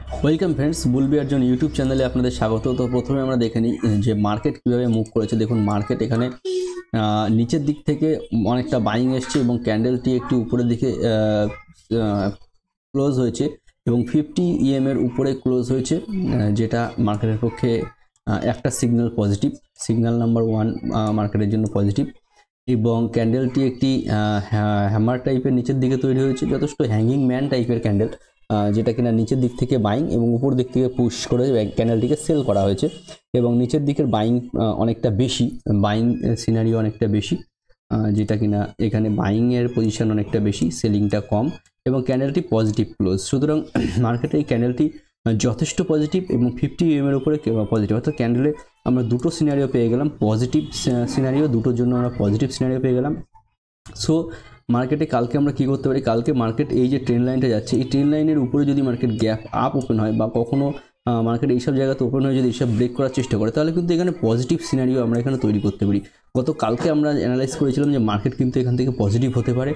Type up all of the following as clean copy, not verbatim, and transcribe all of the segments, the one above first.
Welcome friends, বুলবিয়ার জন্য YouTube চ্যানেলে আপনাদের স্বাগত। তো প্রথমে আমরা দেখে নিই যে মার্কেট কীভাবে মুভ করেছে। দেখুন, মার্কেট এখানে নিচের দিক থেকে অনেকটা বাইং এসছে এবং ক্যান্ডেলটি একটু উপরের দিকে ক্লোজ হয়েছে এবং 50 EM এর উপরে ক্লোজ হয়েছে, যেটা মার্কেটের পক্ষে একটা সিগন্যাল পজিটিভ, সিগন্যাল নাম্বার 1 মার্কেটের জন্য পজিটিভ। এবং ক্যান্ডেলটি একটি হ্যামার টাইপের নিচের দিকে তৈরি হয়েছে, যথেষ্ট হ্যাঙ্গিং ম্যান টাইপের ক্যান্ডেল, যেটা কিনা নিচের দিক থেকে বাইং এবং উপর দিক থেকে পুশ করে ক্যান্ডেলটিকে সেল করা হয়েছে। এবং নিচের দিকের বাইং অনেকটা বেশি, বাইং সিনারিও অনেকটা বেশি, যেটা কিনা এখানে বাইংয়ের পজিশন অনেকটা বেশি, সেলিংটা কম এবং ক্যান্ডেলটি পজিটিভ ক্লোজ। সুতরাং মার্কেটে এই ক্যান্ডেলটি যথেষ্ট পজিটিভ এবং 50 EM এর উপরে পজিটিভ, অর্থাৎ ক্যান্ডেলে আমরা দুটো সিনারিও পেয়ে গেলাম, পজিটিভ সিনারিও, দুটোর জন্য আমরা পজিটিভ সিনারিও পেয়ে গেলাম। সো মার্কেটে কালকে আমরা কী করতে পারি, কালকে মার্কেট এই যে ট্রেন লাইনটা যাচ্ছে, এই ট্রেন লাইনের উপরে যদি মার্কেট গ্যাপ আপ ওপেন হয় বা কখনো মার্কেট এইসব জায়গাতে ওপেন হয়ে যদি এইসব ব্রেক করার চেষ্টা করে, তাহলে কিন্তু এখানে পজিটিভ সিনারিও আমরা এখানে তৈরি করতে পারি। কালকে আমরা অ্যানালাইজ করেছিলাম যে মার্কেট কিন্তু এখান থেকে পজিটিভ হতে পারে।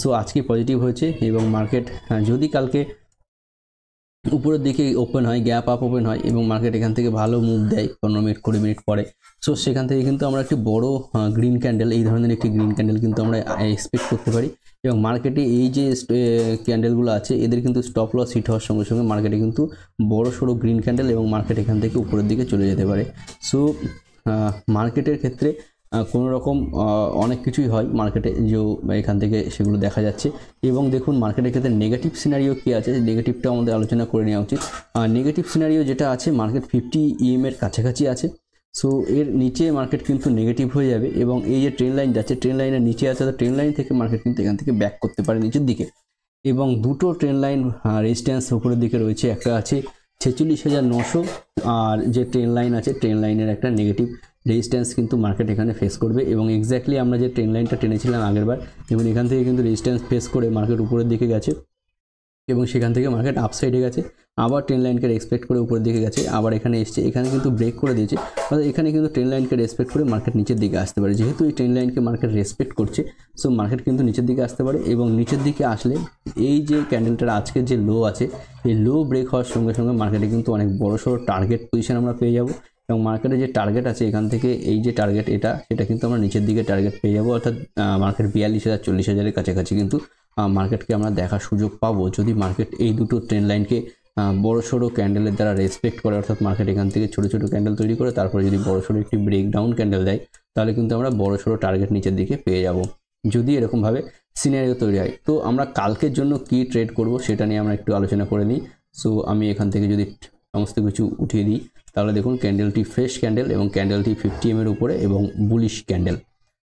সো আজকে পজিটিভ হয়েছে এবং মার্কেট যদি কালকে উপরের দিকে ওপেন হয়, গ্যাপ আপ ওপেন হয় এবং মার্কেট এখান থেকে ভালো মুভ দেয় 15 মিনিট 20 মিনিট পরে, সো সেখান থেকে কিন্তু আমরা একটি বড় গ্রিন ক্যান্ডেল, এই ধরনের একটি গ্রিন ক্যান্ডেল কিন্তু আমরা এক্সপেক্ট করতে পারি। এবং মার্কেটে এই যে ক্যান্ডেলগুলো আছে, এদের কিন্তু স্টপ লস হিট হওয়ার সঙ্গে সঙ্গে মার্কেটে কিন্তু বড় সড়ো গ্রিন ক্যান্ডেল এবং মার্কেট এখান থেকে উপরের দিকে চলে যেতে পারে। সো মার্কেটের ক্ষেত্রে কোনো রকম অনেক কিছুই হয় মার্কেটে, যে এখান থেকে সেগুলো দেখা যাচ্ছে। এবং দেখুন মার্কেটের ক্ষেত্রে নেগেটিভ সিনারিও কী আছে, নেগেটিভটা আমাদের আলোচনা করে নেওয়া উচিত। নেগেটিভ সিনারিও যেটা আছে, মার্কেট 50 EM এর কাছাকাছি আছে। সো এর নিচে মার্কেট কিন্তু নেগেটিভ হয়ে যাবে এবং এই যে ট্রেন লাইন যাচ্ছে, ট্রেন লাইনের নিচে আছে, তো ট্রেন লাইন থেকে মার্কেট কিন্তু এখান থেকে ব্যাক করতে পারে নিচের দিকে। এবং দুটো ট্রেন লাইন রেজিস্ট্যান্স উপরের দিকে রয়েছে, একটা আছে 46,900, আর যে ট্রেন লাইন আছে, ট্রেন লাইনের একটা নেগেটিভ রেজিস্ট্যান্স কিন্তু মার্কেট এখানে ফেস করবে। এবং এক্স্যাক্টলি আমরা যে ট্রেন লাইনটা টেনেছিলাম আগেরবার, এবং এখান থেকে কিন্তু রেজিস্ট্যান্স ফেস করে মার্কেট উপরের দিকে গেছে এবং সেখান থেকে মার্কেট আপসাইডে গেছে, আবার ট্রেন লাইনকে রেসপেক্ট করে উপরের দিকে গেছে, আবার এখানে এসছে, এখানে কিন্তু ব্রেক করে দিয়েছে। অর্থাৎ এখানে কিন্তু ট্রেন লাইনকে রেসপেক্ট করে মার্কেট নিচের দিকে আসতে পারে। যেহেতু এই ট্রেন লাইনকে মার্কেট রেসপেক্ট করছে, সো মার্কেট কিন্তু নিচের দিকে আসতে পারে। এবং নিচের দিকে আসলে এই যে ক্যান্ডেলটার আজকের যে লো আছে, এই লো ব্রেক হওয়ার সঙ্গে সঙ্গে মার্কেটে কিন্তু অনেক বড় সড়ো টার্গেট পজিশন আমরা পেয়ে যাব। এবং মার্কেটে যে টার্গেট আছে এখান থেকে, এই যে টার্গেট সেটা কিন্তু আমরা নিচের দিকে টার্গেট পেয়ে যাবো, অর্থাৎ মার্কেট 42,000 40,000-এর কাছাকাছি কিন্তু মার্কেটকে আমরা দেখার সুযোগ পাবো, যদি মার্কেট এই দুটো ট্রেন লাইনকে বড় সড়ো ক্যান্ডেলের দ্বারা রেসপেক্ট করে। অর্থাৎ মার্কেট এখান থেকে ছোটো ছোটো ক্যান্ডেল তৈরি করে তারপরে যদি বড় সড়ো একটি ব্রেকডাউন ক্যান্ডেল দেয়, তাহলে কিন্তু আমরা বড় সড়ো টার্গেট নিচের দিকে পেয়ে যাব, যদি এরকমভাবে সিনারিও তৈরি হয়। তো আমরা কালকের জন্য কি ট্রেড করব সেটা নিয়ে আমরা একটু আলোচনা করে নিই। সো আমি এখান থেকে যদি সমস্ত কিছু উঠিয়ে দিই, তাহলে দেখুন ক্যান্ডেলটি ফ্রেশ ক্যান্ডেল এবং ক্যান্ডেলটি 50 EM এর উপরে এবং বুলিশ ক্যান্ডেল।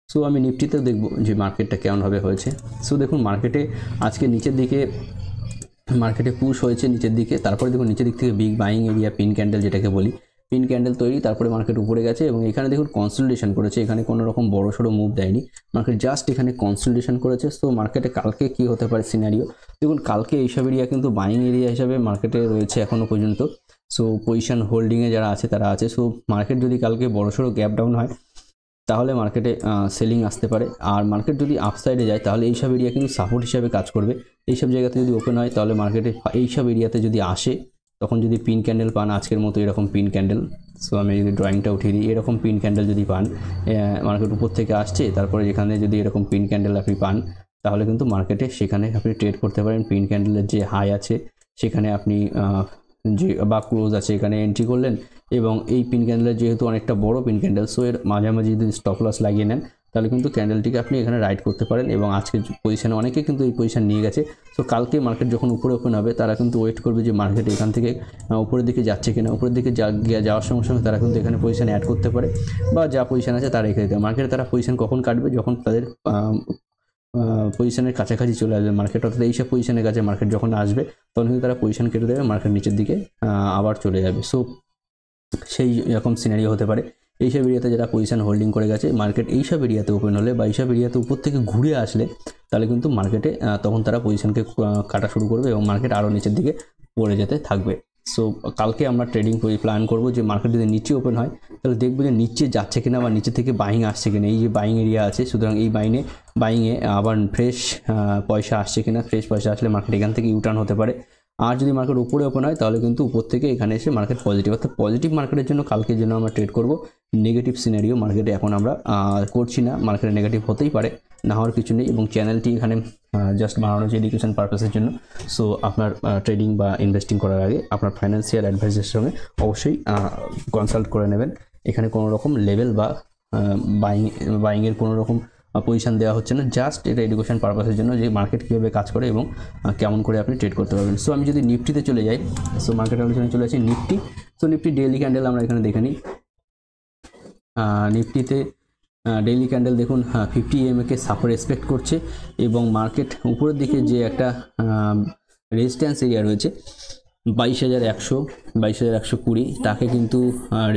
সো আমি নিফটিতেও দেখব যে মার্কেটটা কেমনভাবে হয়েছে। সো দেখুন মার্কেটে আজকে নিচের দিকে মার্কেটে পুশ হয়েছে নিচের দিকে, তারপরে দেখুন নিচের দিক থেকে big buying area, pin candle যেটাকে বলি, পিন ক্যান্ডেল তৈরি, তারপরে মার্কেট উপরে গেছে এবং এখানে দেখুন কনসলিডেশন করেছে। এখানে কোনো রকম বড় সড়ো মুভ দেয়নি, মার্কেট জাস্ট এখানে কনসলিডেশন করেছে। সো মার্কেটে কালকে কি হতে পারে সিনারিও, দেখুন কালকে এইসব এরিয়া কিন্তু বাইং এরিয়া হিসাবে মার্কেটে রয়েছে এখনও পর্যন্ত। সো পজিশন হোল্ডিংয়ে যারা আছে তারা আছে। সো মার্কেট যদি কালকে বড় সড়ো গ্যাপ ডাউন হয়, তাহলে মার্কেটে সেলিং আসতে পারে। আর মার্কেট যদি আপসাইডে যায়, তাহলে এইসব এরিয়া কিন্তু সাপোর্ট হিসাবে কাজ করবে। এইসব জায়গাতে যদি ওপেন হয়, তাহলে মার্কেটে এইসব এরিয়াতে যদি আসে, তখন যদি পিন ক্যান্ডেল পান আজকের মতো এরকম পিন ক্যান্ডেল, সো আমি যদি ড্রয়িংটা উঠিয়ে দিই, এরকম পিন ক্যান্ডেল যদি পান, মার্কেট উপর থেকে আসছে, তারপরে যেখানে যদি এরকম পিন ক্যান্ডেল আপনি পান, তাহলে কিন্তু মার্কেটে সেখানে আপনি ট্রেড করতে পারেন। পিন ক্যান্ডেলের যে হাই আছে সেখানে আপনি যে বা ক্লোজ আছে এখানে এন্ট্রি করলেন, এবং এই পিন ক্যান্ডেলের যেহেতু অনেকটা বড় পিন ক্যান্ডেল, সো এর মাঝামাঝি যদি স্টপ লস লাগিয়ে নেন, তাহলে কিন্তু ক্যান্ডেলটিকে আপনি এখানে রাইড করতে পারেন। এবং আজকের পজিশনে অনেকে কিন্তু এই পজিশন নিয়ে গেছে। সো কালকে মার্কেট যখন উপরে ওপেন হবে, তারা কিন্তু ওয়েট করবে যে মার্কেট এখান থেকে উপরের দিকে যাচ্ছে কিনা, উপরের দিকে যাওয়ার সঙ্গে সঙ্গে তারা কিন্তু এখানে পজিশন অ্যাড করতে পারে, বা যা পজিশন আছে তারা রেখে দিতে। মার্কেটে তারা পজিশন কখন কাটবে, যখন তাদের পজিশনের কাছাকাছি চলে আসবে মার্কেট, অর্থাৎ এইসব পজিশনের কাছে মার্কেট যখন আসবে, তখন কিন্তু তারা পজিশন কেটে দেবে, মার্কেট নিচের দিকে আবার চলে যাবে। সো সেই রকম সিনারিও হতে পারে। এইসব এরিয়াতে যারা পজিশন হোল্ডিং করে গেছে, মার্কেট এইসব এরিয়াতে ওপেন হলে বা এইসব এরিয়াতে উপর থেকে ঘুরে আসলে, তাহলে কিন্তু মার্কেটে তখন তারা পজিশনকে কাটা শুরু করবে এবং মার্কেট আরও নিচের দিকে পড়ে যেতে থাকবে। সো কালকে আমরা ট্রেডিং প্ল্যান করব যে মার্কেট যদি নিচে ওপেন হয়, তাহলে দেখবো যে নিচে যাচ্ছে কিনা বা নিচে থেকে বাইং আসছে কিনা। এই যে বাইং এরিয়া আছে, সুতরাং এই বাইংয়ে আবার ফ্রেশ পয়সা আসছে কিনা। ফ্রেশ পয়সা আসলে মার্কেট এখান থেকে ইউটার্ন হতে পারে। আর যদি মার্কেট উপরে ওপেন হয় তাহলে কিন্তু উপর থেকে এখানে এসে মার্কেট পজিটিভ, অর্থাৎ পজিটিভ মার্কেটের জন্য কালকের জন্য আমরা ট্রেড করব। নেগেটিভ সিনারিও মার্কেটে এখন আমরা করছি না, মার্কেটে নেগেটিভ হতেই পারে, না হওয়ার কিছু নেই। এবং চ্যানেলটি এখানে জাস্ট বানানো হচ্ছে এডুকেশন পারপাসের জন্য। সো আপনার ট্রেডিং বা ইনভেস্টিং করার আগে আপনার ফাইন্যান্সিয়াল অ্যাডভাইসের সঙ্গে অবশ্যই কনসাল্ট করে নেবেন। এখানে কোনো রকম লেভেল বা বাইংয়ের কোনো রকম পজিশন দেওয়া হচ্ছে না, জাস্ট এটা এডুকেশন পারপাসের জন্য যে মার্কেট কীভাবে কাজ করে এবং কেমন করে আপনি ট্রেড করতে পারবেন। সো আমি যদি নিফটিতে চলে যাই, সো মার্কেট আলোচনায় চলে আসি Nifty. So Nifty daily candle আমরা এখানে দেখে নিই। নিফটিতে ডেইলি ক্যান্ডেল দেখুন 50 EMA-কে সাপোর্ট রেসপেক্ট করছে এবং মার্কেট উপরের দিকে যে একটা রেজিস্ট্যান্স এরিয়া রয়েছে 22,120 তাকে কিন্তু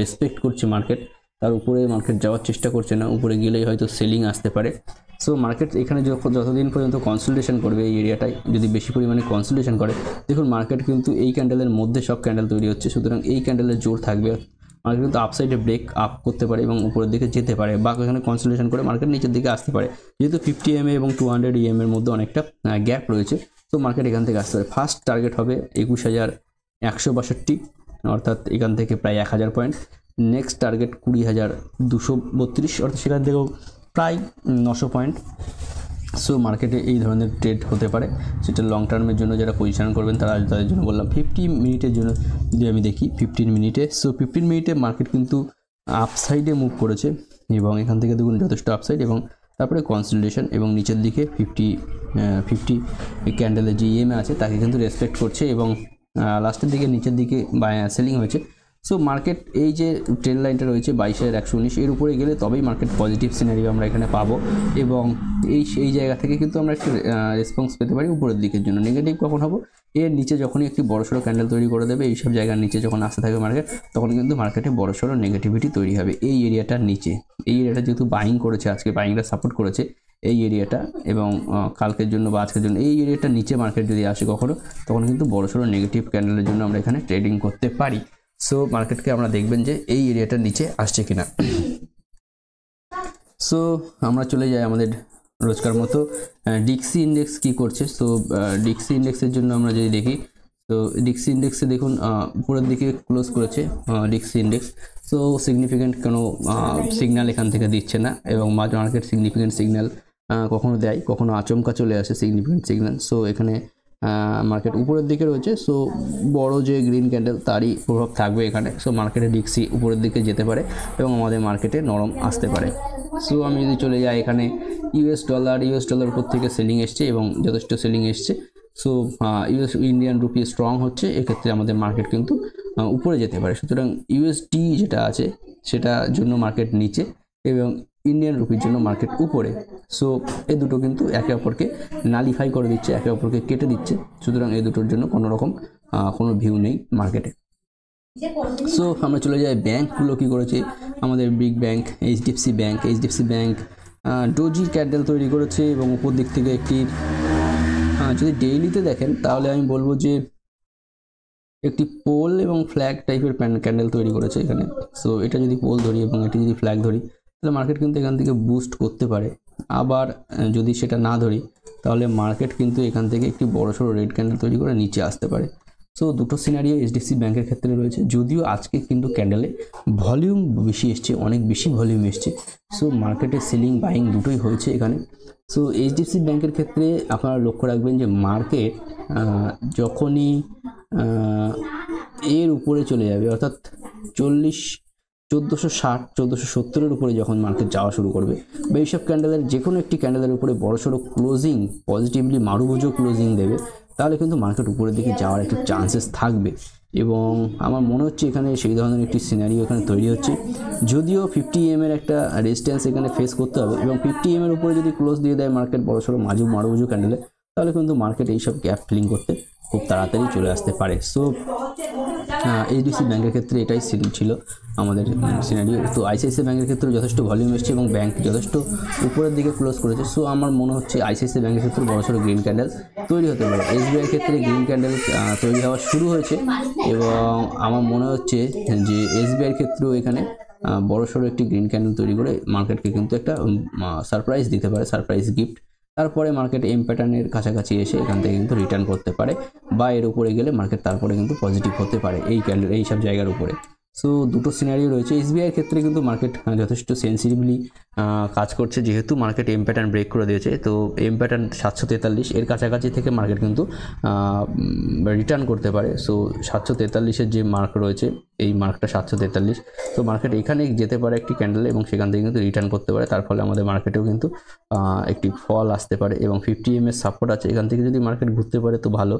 রেসপেক্ট করছে মার্কেট। তার উপরে মার্কেট যাওয়ার চেষ্টা করছে না, উপরে গেলেই হয়তো সেলিং আসতে পারে। সো মার্কেট এখানে যতদিন পর্যন্ত কনসলিডেশন করবে এই এরিয়াটায়, যদি বেশি পরিমাণে কনসলিডেশন করে, দেখুন মার্কেট কিন্তু এই ক্যান্ডেলের মধ্যে সব ক্যান্ডেল তৈরি হচ্ছে, সুতরাং এই ক্যান্ডেলের জোর থাকবে। মার্কেট কিন্তু আপসাইডে ব্রেক আপ করতে পারে এবং উপরের দিকে যেতে পারে, বা এখানে কনসলিডেশন করে মার্কেট নিচের দিকে আসতে পারে। যেহেতু 50 EMA এবং 200 EMA এর মধ্যে অনেকটা গ্যাপ রয়েছে, তো মার্কেট এখান থেকে আসতে পারে। ফার্স্ট টার্গেট হবে 21,162, অর্থাৎ এখান থেকে প্রায় 1000 পয়েন্ট। নেক্সট টার্গেট 20,232, অর্থাৎ সেখান থেকেও প্রায় 900 পয়েন্ট। সো মার্কেটে এই ধরনের ট্রেড হতে পারে, সেটা লং টার্মের জন্য যারা পজিশন করবেন তাদের জন্য বললাম। 50 মিনিটের জন্য যদি আমি দেখি 15 মিনিটে, সো 15 মিনিটে মার্কেট কিন্তু আপসাইডে মুভ করেছে এবং এখান থেকে দেখুন যথেষ্ট আপসাইড, এবং তারপরে কনসলিডেশন এবং নিচের দিকে 50 ক্যান্ডেলের যে EMA আছে তাকে কিন্তু রেসপেক্ট করছে এবং লাস্টের দিকে নিচের দিকে সেলিং হয়েছে। সো মার্কেট এই যে ট্রেন্ড লাইনটা রয়েছে 22,119 এর উপরে গেলে তবেই মার্কেট পজিটিভ সিনারিও আমরা এখানে পাবো, এবং এই জায়গা থেকে কিন্তু আমরা একটু রেসপন্স পেতে পারি উপরের দিকের জন্য। নেগেটিভ কখন হবো, এর নিচে যখনই একটি বড়সড় ক্যান্ডেল তৈরি করে দেবে, এইসব জায়গার নিচে যখন আসতে থাকবে মার্কেট, তখন কিন্তু মার্কেটে বড়সড় নেগেটিভিটি তৈরি হবে এই এরিয়াটার নিচে। এই এরিয়াটা যেহেতু বাইং করেছে, আজকে বাইংটা সাপোর্ট করেছে এই এরিয়াটা, এবং কালকের জন্য বা আজকের জন্য এই এরিয়াটার নিচে মার্কেট যদি আসে কখনো, তখন কিন্তু বড়সড় নেগেটিভ ক্যান্ডেলের জন্য আমরা এখানে ট্রেডিং করতে পারি। সো মার্কেটকে আমরা দেখবেন যে এই এরিয়াটার নিচে আসছে কিনা। সো আমরা চলে যাই আমাদের রোজকার মতো ডিক্সি ইন্ডেক্স কি করছে। সো ডিক্সি ইন্ডেক্সের জন্য আমরা যদি দেখি, তো ডিক্সি ইন্ডেক্সে দেখুন উপরের দিকে ক্লোজ করেছে ডিক্সি ইন্ডেক্স। সো সিগনিফিক্যান্ট কোনো সিগন্যাল এখান থেকে দিচ্ছে না, এবং মার্কেট সিগনিফিক্যান্ট সিগন্যাল কখনো দেয়, কখনো আচমকা চলে আসে সিগনিফিক্যান্ট সিগন্যাল। সো এখানে মার্কেট উপরের দিকে রয়েছে, সো বড় যে গ্রিন ক্যান্ডেল তারই প্রভাব থাকবে এখানে। সো মার্কেটে ডিক্সি উপরের দিকে যেতে পারে এবং আমাদের মার্কেটে নরম আসতে পারে। সো আমি যদি চলে যাই এখানে ইউএস ডলার উপর থেকে সেলিং এসছে এবং যথেষ্ট সেলিং এসছে। সো ইন্ডিয়ান রুপি স্ট্রং হচ্ছে, এক্ষেত্রে আমাদের মার্কেট কিন্তু উপরে যেতে পারে। সুতরাং ইউএসডি যেটা আছে সেটার জন্য মার্কেট নিচে এবং ইন্ডিয়ান রুপির জন্য মার্কেট উপরে। সো এই দুটো কিন্তু একে অপরকে নালিফাই করে দিচ্ছে, একে অপরকে কেটে দিচ্ছে। সুতরাং এই দুটোর জন্য কোনো রকম কোনো ভিউ নেই মার্কেটে। সো আমরা চলে যাই ব্যাঙ্কগুলো কী করেছে। আমাদের big bank HDFC bank doji candle তৈরি করেছে এবং উপর দিক থেকে একটি যদি ডেইলিতে দেখেন তাহলে আমি বলবো যে একটি পোল এবং ফ্ল্যাগ টাইপের ক্যান্ডেল তৈরি করেছে এখানে। সো এটা যদি পোল ধরি এবং এটি যদি ফ্ল্যাগ ধরি, তাহলে মার্কেট কিন্তু এখান থেকে বুস্ট করতে পারে। আবার যদি সেটা না ধরি তাহলে মার্কেট কিন্তু এখান থেকে একটি বড়সড় রেড ক্যান্ডেল তৈরি করে নিচে আসতে পারে। সো দুটো সিনারিও এইচডিএফসি ব্যাঙ্কের ক্ষেত্রে রয়েছে, যদিও আজকে কিন্তু ক্যান্ডেলে ভলিউম বেশি এসছে, অনেক বেশি ভলিউম এসছে। সো মার্কেটে সেলিং বাইং দুটোই হয়েছে এখানে। সো এইচডিএফসি ব্যাঙ্কের ক্ষেত্রে আপনারা লক্ষ্য রাখবেন যে মার্কেট যখনই এর উপরে চলে যাবে, অর্থাৎ 1460 1470-এর উপরে যখন মার্কেট যাওয়া শুরু করবে, বা এইসব ক্যান্ডেলের যে কোনো একটি ক্যান্ডেলের উপরে বড়সড় ক্লোজিং পজিটিভলি মারুভুজো ক্লোজিং দেবে, তাহলে কিন্তু মার্কেট উপরের দিকে যাওয়ার একটু চান্সেস থাকবে। এবং আমার মনে হচ্ছে এখানে সেই ধরনের একটি সিনারিও এখানে তৈরি হচ্ছে। যদিও 50 EM এর একটা রেজিস্ট্যান্স এখানে ফেস করতে হবে, এবং 50 EM এর উপরে যদি ক্লোজ দিয়ে দেয় মার্কেট বড়সড় মারুভুজো ক্যান্ডেলে, তাহলে কিন্তু মার্কেট এইসব গ্যাপ ফিলিং করতে খুব তাড়াতাড়ি চলে আসতে পারে। সো এইচডিএফসি ব্যাঙ্কের ক্ষেত্রে এটাই ছিল আমাদের সিনারিও। তো আইসিআইসিআই ব্যাঙ্কের ক্ষেত্রে যথেষ্ট ভলিউম এসছে এবং ব্যাঙ্ক যথেষ্ট উপরের দিকে ক্লোজ করেছে। সো আমার মনে হচ্ছে আইসিআইসিআই ব্যাঙ্কের ক্ষেত্রে বড়সড় গ্রিন ক্যান্ডেল তৈরি হতে পারে। এসবিআইয়ের ক্ষেত্রে গ্রিন ক্যান্ডেল তৈরি হওয়া শুরু হয়েছে, এবং আমার মনে হচ্ছে যে এসবিআইয়ের ক্ষেত্রেও এখানে বড়সড় একটি গ্রিন ক্যান্ডেল তৈরি করে মার্কেটকে কিন্তু একটা সারপ্রাইজ দিতে পারে, সারপ্রাইজ গিফট তারপরে মার্কেট এম প্যাটার্নের কাছাকাছি এসে এখান থেকে কিন্তু রিটার্ন করতে পারে, বা এর উপরে গেলে মার্কেট তারপরে কিন্তু পজিটিভ হতে পারে এই সব জায়গার উপরে। সো দুটো সিনারিও রয়েছে। এসবিআইয়ের ক্ষেত্রে কিন্তু মার্কেট যথেষ্ট সেন্সিটিভলি কাজ করছে, যেহেতু মার্কেট এম প্যাটার্ন ব্রেক করে দিয়েছে। তো এম প্যাটার্ন 743 এর কাছাকাছি থেকে মার্কেট কিন্তু রিটার্ন করতে পারে। সো 743-এর যে মার্ক রয়েছে, এই মার্কটা 743, তো মার্কেট এখানে যেতে পারে একটি ক্যান্ডেল এবং সেখান থেকে কিন্তু রিটার্ন করতে পারে। তার ফলে আমাদের মার্কেটেও কিন্তু একটি ফল আসতে পারে এবং 50 EM এর সাপোর্ট আছে, এখান থেকে যদি মার্কেট ঘুরতে পারে তো ভালো,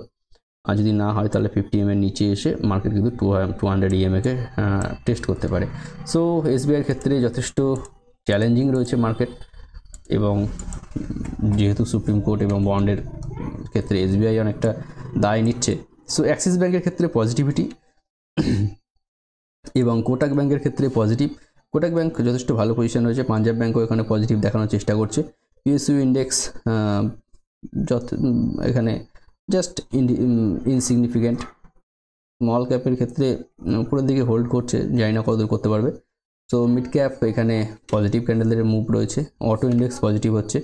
আর যদি না হয় তাহলে 50 EM এর নিচে এসে মার্কেট কিন্তু 200 EM-কে টেস্ট করতে পারে। সো এসবিআইয়ের ক্ষেত্রে যথেষ্ট চ্যালেঞ্জিং রয়েছে মার্কেট, এবং যেহেতু সুপ্রিম কোর্ট এবং বন্ডের ক্ষেত্রে এসবিআই অনেকটা দায় নিচ্ছে, সো অ্যাক্সিস ব্যাংকের ক্ষেত্রে পজিটিভিটি এবং কোটাক ব্যাংকের ক্ষেত্রে পজিটিভ। কোটাক ব্যাংক যথেষ্ট ভালো পজিশন রয়েছে, পাঞ্জাব ব্যাংকও এখানে পজিটিভ দেখানোর চেষ্টা করছে। পিএসইউ ইন্ডেক্স এখানে জাস্ট ইনসিগনিফিকেন্ট। স্মল ক্যাপের ক্ষেত্রে উপরের দিকে হোল্ড করছে, জানি না কতদূর করতে পারবে। সো মিড ক্যাপ এখানে পজিটিভ ক্যান্ডেলের মুভ রয়েছে, অটো ইন্ডেক্স পজিটিভ হচ্ছে,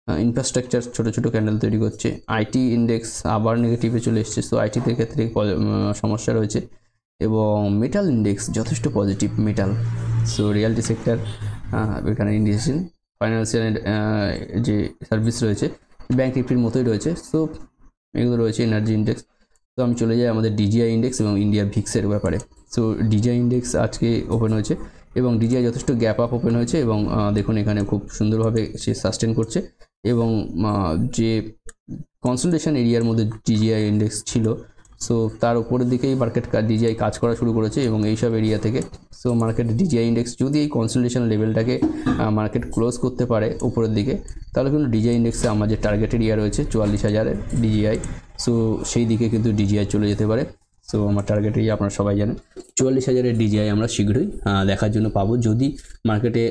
ইনফ্রাস্ট্রাকচার ছোটো ছোটো ক্যান্ডেল তৈরি করছে, আইটি ইন্ডেক্স আবার নেগেটিভে চলে এসছে। সো আইটিতে ক্ষেত্রে সমস্যা রয়েছে, এবং মেটাল ইন্ডেক্স যথেষ্ট positive metal. So reality sector এখানে ইন্ডিকেশন, ফাইন্যান্সিয়াল যে সার্ভিস রয়েছে ব্যাংক নিফটির মতোই রয়েছে। সো এগুলো রয়েছে এনার্জি ইন্ডেক্স। তো আমি চলে যাই আমাদের ডিজিআই ইন্ডেক্স এবং ইন্ডিয়া ভিক্সের ব্যাপারে। সো ডিজিআই ইন্ডেক্স আজকে ওপেন হয়েছে এবং ডিজিআই যথেষ্ট গ্যাপ আপ ওপেন হয়েছে, এবং দেখুন এখানে খুব সুন্দরভাবে সে সাস্টেন করছে, এবং যে কনসোলিডেশন এরিয়ার মধ্যে ডিজিআই ইন্ডেক্স ছিল, সো তার উপরের দিকেই মার্কেট ডিজিআই কাজ করা শুরু করেছে এবং এইসব এরিয়া থেকে। সো মার্কেট ডিজিআই ইন্ডেক্স যদি এই কনসোলিডেশন লেভেলটাকে মার্কেট ক্লোজ করতে পারে উপরের দিকে, তাহলে কিন্তু ডিজিআই ইন্ডেক্সে আমার যে টার্গেট এরিয়া রয়েছে 44,000-এর ডিজিআই, সো সেই দিকে কিন্তু ডিজিআই চলে যেতে পারে। সো আমার টার্গেট এরিয়া আপনারা সবাই জানেন, 44,000-এর ডিজিআই আমরা শীঘ্রই দেখার জন্য পাবো, যদি মার্কেটে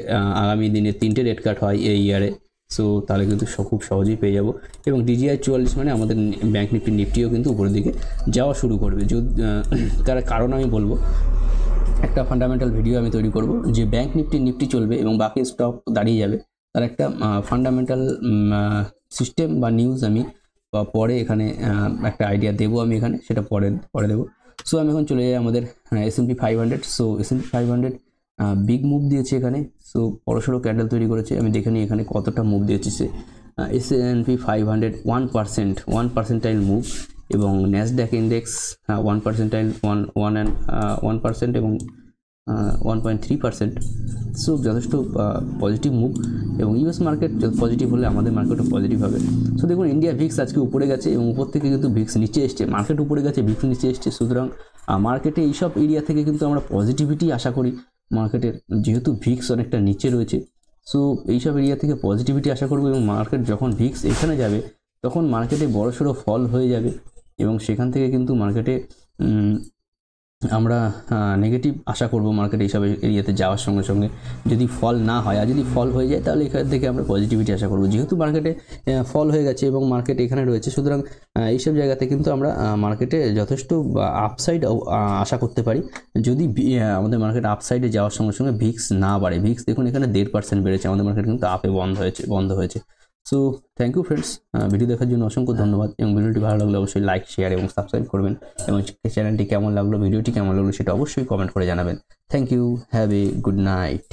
আগামী দিনে 3টে রেড কাট হয় এই ইয়ারে। সো তাহলে কিন্তু খুব সহজেই পেয়ে যাব, এবং ডিজিআই 44 মানে আমাদের ব্যাংক নিফটিও কিন্তু উপরের দিকে যাওয়া শুরু করবে। যদি তার কারণ আমি বলবো, একটা ফান্ডামেন্টাল ভিডিও আমি তৈরি করব, যে ব্যাংক নিফটি চলবে এবং বাকি স্টক দাঁড়িয়ে যাবে, তার একটা ফান্ডামেন্টাল সিস্টেম বা নিউজ আমি পরে এখানে একটা আইডিয়া দেবো, আমি এখানে সেটা পরে দেবো। সো আমি এখন চলে যাই আমাদের S&P 500। So S&P 500 big move দিয়েছে এখানে, সো বড়সড় ক্যান্ডেল তৈরি করেছে। আমি দেখে নিই এখানে কতটা মুভ দিয়েছে সে। S&P 500 1% মুভ, এবং ন্যাসড্যাক ইন্ডেক্স 1% এবং 1.3%। সো যথেষ্ট পজিটিভ মুভ, এবং ইউএস মার্কেট পজিটিভ হলে আমাদের মার্কেটও পজিটিভ হবে। সো দেখুন ইন্ডিয়া ভিক্স আজকে উপরে গেছে এবং উপর থেকে কিন্তু ভিক্স নিচে এসছে, মার্কেট উপরে গেছে ভিক্স নিচে এসছে। সুতরাং মার্কেটে এইসব এরিয়া থেকে কিন্তু আমরা পজিটিভিটি আশা করি মার্কেটের, যেহেতু ভিক্স অনেকটা নিচে রয়েছে। সো এইসব এরিয়া থেকে পজিটিভিটি আশা করবো, এবং মার্কেট যখন ভিক্স এখানে যাবে তখন মার্কেটে বড়সড় ফল হয়ে যাবে, এবং সেখান থেকে কিন্তু মার্কেটে আমরা নেগেটিভ আশা করব মার্কেট এইসব এরিয়াতে যাওয়ার সঙ্গে সঙ্গে। যদি ফল না হয়, আর যদি ফল হয়ে যায় তাহলে এখান থেকে আমরা পজিটিভিটি আশা করব। যেহেতু মার্কেটে ফল হয়ে গেছে এবং মার্কেট এখানে রয়েছে, সুতরাং এইসব জায়গাতে কিন্তু আমরা মার্কেটে যথেষ্ট আপসাইড আশা করতে পারি, যদি আমাদের মার্কেট আপসাইডে যাওয়ার সঙ্গে সঙ্গে ভিক্স না বাড়ে। ভিক্স দেখুন এখানে 1.5% বেড়েছে, আমাদের মার্কেট কিন্তু আপে বন্ধ হয়েছে। So thank you friends, video দেখার জন্য অসংখ্য ধন্যবাদ, এবং ভিডিওটি ভালো লাগলে অবশ্যই লাইক, শেয়ার এবং সাবস্ক্রাইব করবেন, এবং চ্যানেলটি কেমন লাগলো, ভিডিওটি কেমন লাগলো সেটা অবশ্যই কমেন্ট করে জানাবেন। Thank you, have a good night.